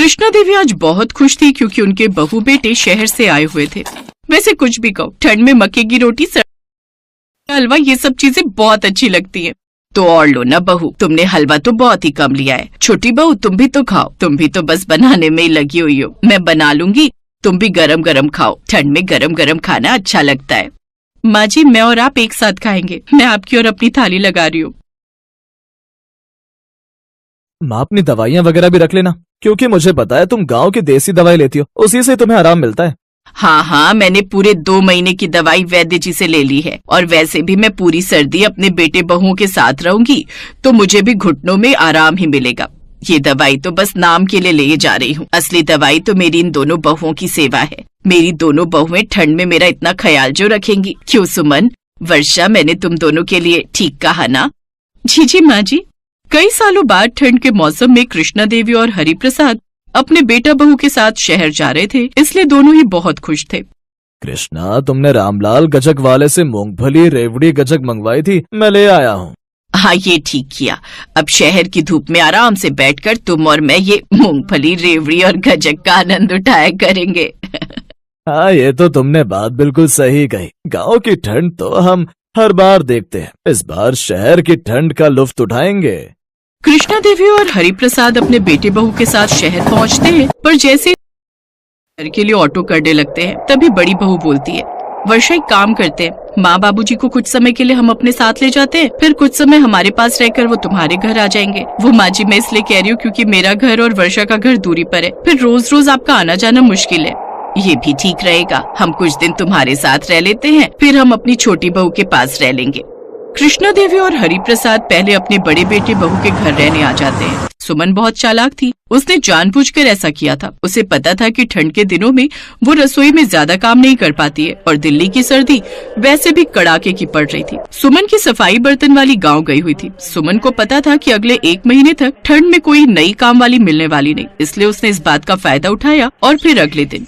कृष्णा देवी आज बहुत खुश थी क्योंकि उनके बहू बेटे शहर से आए हुए थे। वैसे कुछ भी कहो, ठंड में मक्के की रोटी, हलवा, ये सब चीजें बहुत अच्छी लगती है। तो और लो ना बहू, तुमने हलवा तो बहुत ही कम लिया है। छोटी बहू तुम भी तो खाओ, तुम भी तो बस बनाने में ही लगी हुई हो। मैं बना लूंगी, तुम भी गरम गरम खाओ, ठंड में गरम गरम खाना अच्छा लगता है। माँ जी, मैं और आप एक साथ खाएंगे। मैं आपकी और अपनी थाली लगा रही हूँ। माँ, अपनी दवाइयाँ वगैरह भी रख लेना, क्योंकि मुझे पता है तुम गांव की देसी दवाई लेती हो, उसी से तुम्हें आराम मिलता है। हाँ, मैंने पूरे 2 महीने की दवाई वैद्य जी से ले ली है। और वैसे भी मैं पूरी सर्दी अपने बेटे बहुओं के साथ रहूंगी, तो मुझे भी घुटनों में आराम ही मिलेगा। ये दवाई तो बस नाम के लिए ले जा रही हूँ, असली दवाई तो मेरी इन दोनों बहुओं की सेवा है। मेरी दोनों बहुएं ठंड में मेरा इतना ख्याल जो रखेंगी। क्यों सुमन, वर्षा, मैंने तुम दोनों के लिए ठीक कहा ना? जी माँ जी। कई सालों बाद ठंड के मौसम में कृष्णा देवी और हरिप्रसाद अपने बेटा बहू के साथ शहर जा रहे थे, इसलिए दोनों ही बहुत खुश थे। कृष्णा, तुमने रामलाल गजक वाले से मूंगफली रेवड़ी गजक मंगवाई थी, मैं ले आया हूँ। हाँ, ये ठीक किया। अब शहर की धूप में आराम से बैठकर तुम और मैं ये मूंगफली रेवड़ी और गजक का आनंद उठाया करेंगे। हाँ, ये तो तुमने बात बिल्कुल सही कही। गांव की ठंड तो हम हर बार देखते हैं, इस बार शहर की ठंड का लुत्फ उठाएंगे। कृष्णा देवी और हरिप्रसाद अपने बेटे बहू के साथ शहर पहुंचते हैं, पर जैसे शहर के लिए ऑटो करने लगते हैं, तभी बड़ी बहू बोलती है, वर्षा, एक काम करते हैं, माँ बाबूजी को कुछ समय के लिए हम अपने साथ ले जाते हैं, फिर कुछ समय हमारे पास रहकर वो तुम्हारे घर आ जाएंगे। वो माँ जी, मैं इसलिए कह रही हूँ क्योंकि मेरा घर और वर्षा का घर दूरी पर है, फिर रोज रोज आपका आना जाना मुश्किल है। ये भी ठीक रहेगा, हम कुछ दिन तुम्हारे साथ रह लेते हैं, फिर हम अपनी छोटी बहू के पास रह लेंगे। कृष्णा देवी और हरिप्रसाद पहले अपने बड़े बेटे बहू के घर रहने आ जाते हैं। सुमन बहुत चालाक थी, उसने जानबूझकर ऐसा किया था। उसे पता था कि ठंड के दिनों में वो रसोई में ज्यादा काम नहीं कर पाती है और दिल्ली की सर्दी वैसे भी कड़ाके की पड़ रही थी। सुमन की सफाई बर्तन वाली गांव गई हुई थी। सुमन को पता था कि अगले 1 महीने तक ठंड में कोई नई काम वाली मिलने वाली नहीं, इसलिए उसने इस बात का फायदा उठाया और फिर अगले दिन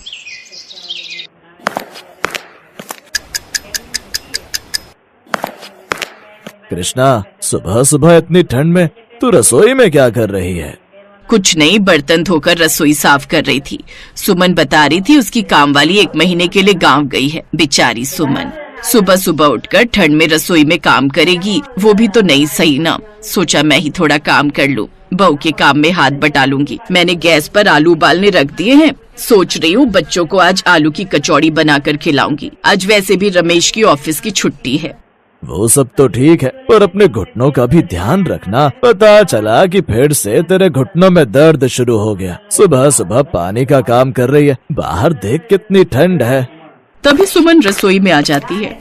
कृष्णा, सुबह सुबह इतनी ठंड में तू रसोई में क्या कर रही है? कुछ नहीं, बर्तन धोकर रसोई साफ कर रही थी। सुमन बता रही थी उसकी काम वाली 1 महीने के लिए गांव गई है। बेचारी सुमन सुबह सुबह उठकर ठंड में रसोई में काम करेगी, वो भी तो नहीं सही ना। सोचा मैं ही थोड़ा काम कर लूं, बहू के काम में हाथ बटा लूंगी। मैंने गैस पर आलू उबालने रख दिए हैं। सोच रही हूँ बच्चों को आज आलू की कचौड़ी बनाकर खिलाऊंगी। आज वैसे भी रमेश की ऑफिस की छुट्टी है। वो सब तो ठीक है, पर अपने घुटनों का भी ध्यान रखना। पता चला कि फिर से तेरे घुटनों में दर्द शुरू हो गया। सुबह सुबह पानी का काम कर रही है, बाहर देख कितनी ठंड है। तभी सुमन रसोई में आ जाती है।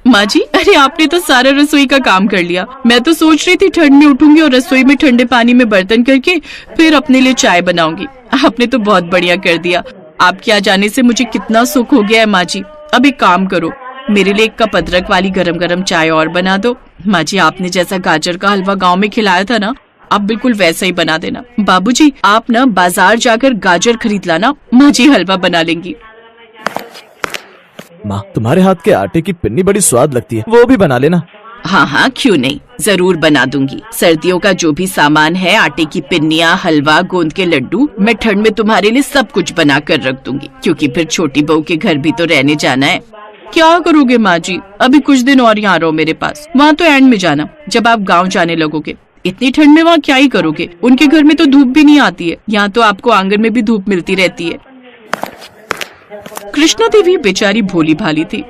माँ जी, अरे आपने तो सारा रसोई का काम कर लिया। मैं तो सोच रही थी ठंड में उठूंगी और रसोई में ठंडे पानी में बर्तन करके फिर अपने लिए चाय बनाऊंगी। आपने तो बहुत बढ़िया कर दिया। आपके आ जाने से मुझे कितना सुख हो गया है माँ जी। अब एक काम करो, मेरे लिए 1 कप अदरक वाली गरम गरम चाय और बना दो। माँ जी, आपने जैसा गाजर का हलवा गांव में खिलाया था ना, आप बिल्कुल वैसा ही बना देना। बाबूजी, आप ना बाजार जाकर गाजर खरीद लाना, माँ जी हलवा बना लेंगी। माँ, तुम्हारे हाथ के आटे की पिन्नी बड़ी स्वाद लगती है, वो भी बना लेना। हाँ, क्यों नहीं, जरूर बना दूंगी। सर्दियों का जो भी सामान है, आटे की पिन्नियाँ, हलवा, गोंद के लड्डू, मैं ठंड में तुम्हारे लिए सब कुछ बना कर रख दूंगी, क्योंकि फिर छोटी बहू के घर भी तो रहने जाना है। क्या करोगे माँ जी, अभी कुछ दिन और यहाँ रहो मेरे पास, वहाँ तो एंड में जाना जब आप गाँव जाने लगोगे। इतनी ठंड में वहाँ क्या ही करोगे, उनके घर में तो धूप भी नहीं आती है, यहाँ तो आपको आंगन में भी धूप मिलती रहती है। कृष्णा देवी बेचारी भोली भाली थी।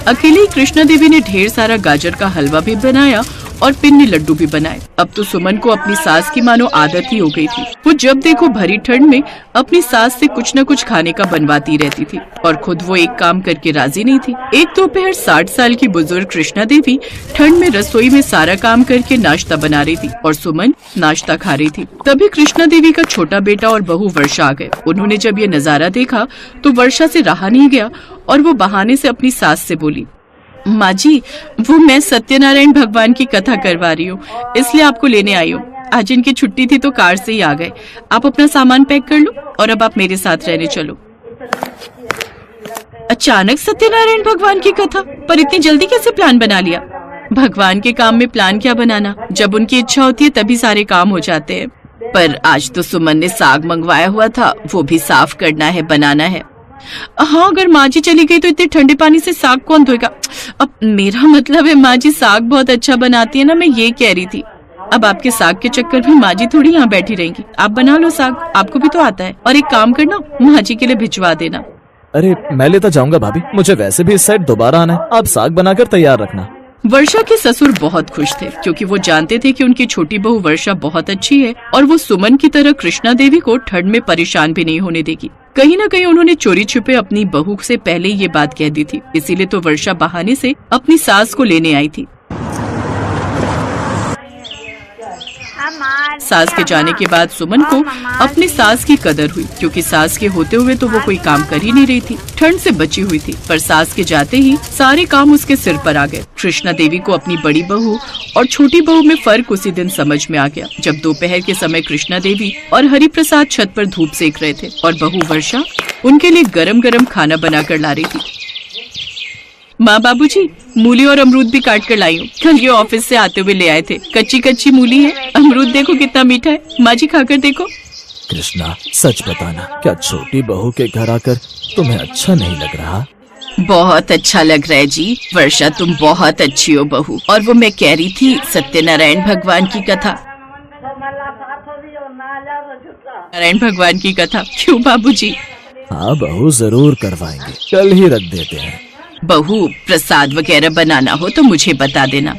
अकेले कृष्णा देवी ने ढेर सारा गाजर का हलवा भी बनाया और पिन्नी लड्डू भी बनाए। अब तो सुमन को अपनी सास की मानो आदत ही हो गई थी। वो जब देखो भरी ठंड में अपनी सास से कुछ न कुछ खाने का बनवाती रहती थी और खुद वो एक काम करके राजी नहीं थी। एक दोपहर 60 साल की बुजुर्ग कृष्णा देवी ठंड में रसोई में सारा काम करके नाश्ता बना रही थी और सुमन नाश्ता खा रही थी। तभी कृष्णा देवी का छोटा बेटा और बहू वर्षा आ गए। उन्होंने जब ये नजारा देखा तो वर्षा से रहा नहीं गया और वो बहाने से अपनी सास से बोली, माँ जी, वो मैं सत्यनारायण भगवान की कथा करवा रही हूँ, इसलिए आपको लेने आई हूँ। आज इनकी छुट्टी थी तो कार से ही आ गए। आप अपना सामान पैक कर लो और अब आप मेरे साथ रहने चलो। अचानक सत्यनारायण भगवान की कथा, पर इतनी जल्दी कैसे प्लान बना लिया? भगवान के काम में प्लान क्या बनाना, जब उनकी इच्छा होती है तभी सारे काम हो जाते हैं। पर आज तो सुमन ने साग मंगवाया हुआ था, वो भी साफ करना है, बनाना है। हाँ, अगर माँ जी चली गई तो इतने ठंडे पानी से साग कौन धोएगा? अब मेरा मतलब है माँ जी साग बहुत अच्छा बनाती है ना, मैं ये कह रही थी। अब आपके साग के चक्कर में माँ जी थोड़ी यहाँ बैठी रहेंगी, आप बना लो साग, आपको भी तो आता है। और एक काम करना, माँ जी के लिए भिजवा देना। अरे मैं लेता जाऊंगा भाभी, मुझे वैसे भी इस साइड दोबारा आना है, आप साग बनाकर तैयार रखना। वर्षा के ससुर बहुत खुश थे क्योंकि वो जानते थे कि उनकी छोटी बहू वर्षा बहुत अच्छी है और वो सुमन की तरह कृष्णा देवी को ठंड में परेशान भी नहीं होने देगी। कहीं न कहीं उन्होंने चोरी छुपे अपनी बहू से पहले ये बात कह दी थी, इसीलिए तो वर्षा बहाने से अपनी सास को लेने आई थी। सास के जाने के बाद सुमन को अपनी सास की कदर हुई क्योंकि सास के होते हुए तो वो कोई काम कर ही नहीं रही थी, ठंड से बची हुई थी। पर सास के जाते ही सारे काम उसके सिर पर आ गए। कृष्णा देवी को अपनी बड़ी बहू और छोटी बहू में फर्क उसी दिन समझ में आ गया जब दोपहर के समय कृष्णा देवी और हरि प्रसाद छत पर धूप सेक रहे थे और बहू वर्षा उनके लिए गरम गरम खाना बनाकर ला रही थी। माँ बाबूजी, मूली और अमरूद भी काट कर लाई हूँ, कल ये ऑफिस से आते हुए ले आए थे। कच्ची कच्ची मूली है, अमरूद देखो कितना मीठा है, माँ जी खाकर देखो। कृष्णा सच बताना, क्या छोटी बहू के घर आकर तुम्हें अच्छा नहीं लग रहा? बहुत अच्छा लग रहा है जी। वर्षा तुम बहुत अच्छी हो बहू। और वो मैं कह रही थी सत्यनारायण भगवान की कथा। नारायण भगवान की कथा क्यों बाबूजी? हाँ बहू, जरूर करवाएंगे, कल ही रख देते हैं। बहू, प्रसाद वगैरह बनाना हो तो मुझे बता देना।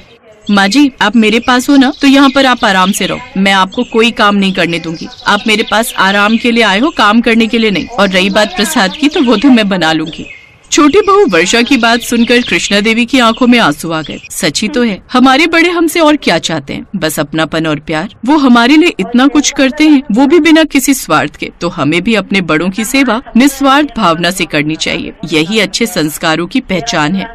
माँ जी, आप मेरे पास हो ना, तो यहाँ पर आप आराम से रहो, मैं आपको कोई काम नहीं करने दूंगी। आप मेरे पास आराम के लिए आए हो, काम करने के लिए नहीं। और रही बात प्रसाद की, तो वो तो मैं बना लूंगी। छोटी बहू वर्षा की बात सुनकर कृष्णा देवी की आंखों में आंसू आ गए। सच ही तो है, हमारे बड़े हमसे और क्या चाहते हैं? बस अपनापन और प्यार। वो हमारे लिए इतना कुछ करते हैं, वो भी बिना किसी स्वार्थ के। तो हमें भी अपने बड़ों की सेवा निस्वार्थ भावना से करनी चाहिए। यही अच्छे संस्कारों की पहचान है।